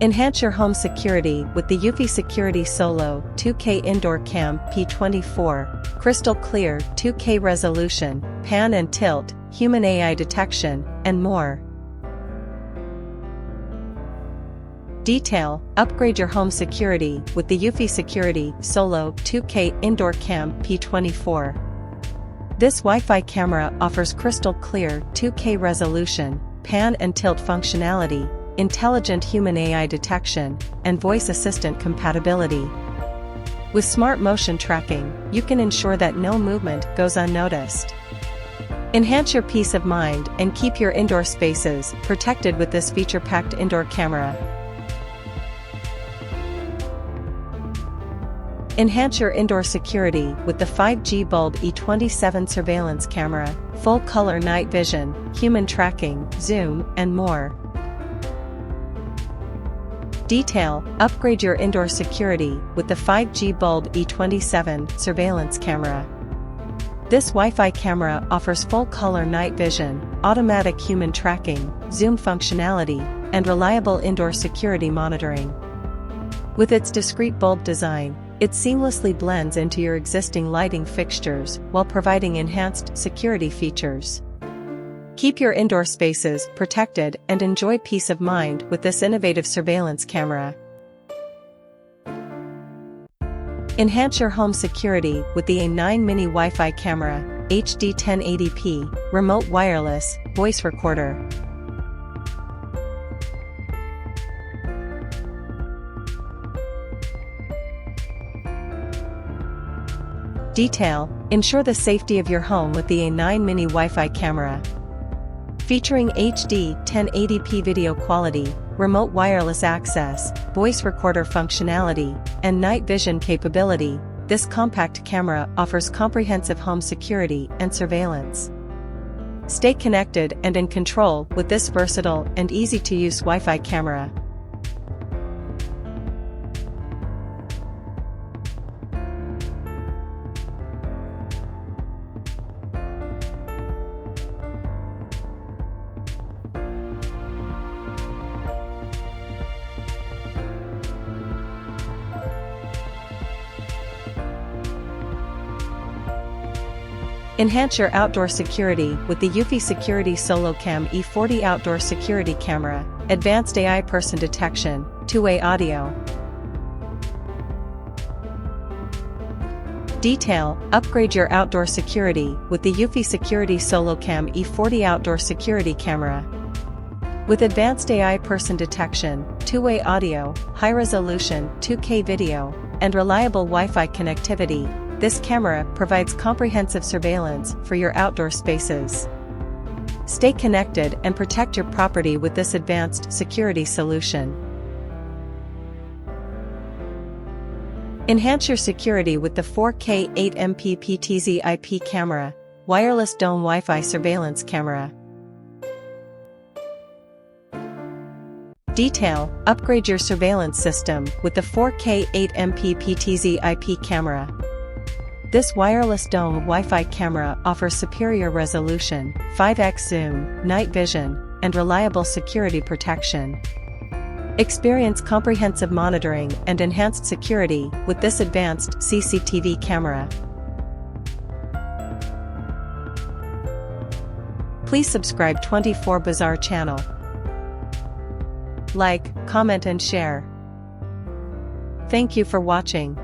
Enhance your home security with the eufy Security Solo 2K Indoor Cam P24, crystal clear 2K resolution, pan and tilt, human AI detection, and more. Detail: upgrade your home security with the eufy Security Solo 2K Indoor Cam P24. This Wi-Fi camera offers crystal clear 2K resolution, pan and tilt functionality, intelligent human AI detection, and voice assistant compatibility. With smart motion tracking, you can ensure that no movement goes unnoticed. Enhance your peace of mind and keep your indoor spaces protected with this feature-packed indoor camera. Enhance your indoor security with the 5G Bulb E27 surveillance camera, full-color night vision, human tracking, zoom, and more. Detail: upgrade your indoor security with the 5G Bulb E27 surveillance camera. This Wi-Fi camera offers full-color night vision, automatic human tracking, zoom functionality, and reliable indoor security monitoring. With its discrete bulb design, it seamlessly blends into your existing lighting fixtures while providing enhanced security features. Keep your indoor spaces protected and enjoy peace of mind with this innovative surveillance camera. Enhance your home security with the A9 Mini Wi-Fi camera, HD 1080p, remote wireless, voice recorder. Detail: ensure the safety of your home with the A9 Mini Wi-Fi camera. Featuring HD 1080p video quality, remote wireless access, voice recorder functionality, and night vision capability, this compact camera offers comprehensive home security and surveillance. Stay connected and in control with this versatile and easy-to-use Wi-Fi camera. Enhance your outdoor security with the eufy Security Solo Cam E40 Outdoor Security Camera, advanced AI person detection, two-way audio. Detail: upgrade your outdoor security with the eufy Security Solo Cam E40 Outdoor Security Camera. With advanced AI person detection, two-way audio, high-resolution 2K video, and reliable Wi-Fi connectivity, this camera provides comprehensive surveillance for your outdoor spaces. Stay connected and protect your property with this advanced security solution. Enhance your security with the 4K 8MP PTZ IP camera, wireless dome Wi-Fi surveillance camera. Detail: upgrade your surveillance system with the 4K 8MP PTZ IP camera. This wireless dome Wi-Fi camera offers superior resolution, 5x zoom, night vision, and reliable security protection. Experience comprehensive monitoring and enhanced security with this advanced CCTV camera. Please subscribe 24 Bazaar channel. Like, comment and share. Thank you for watching.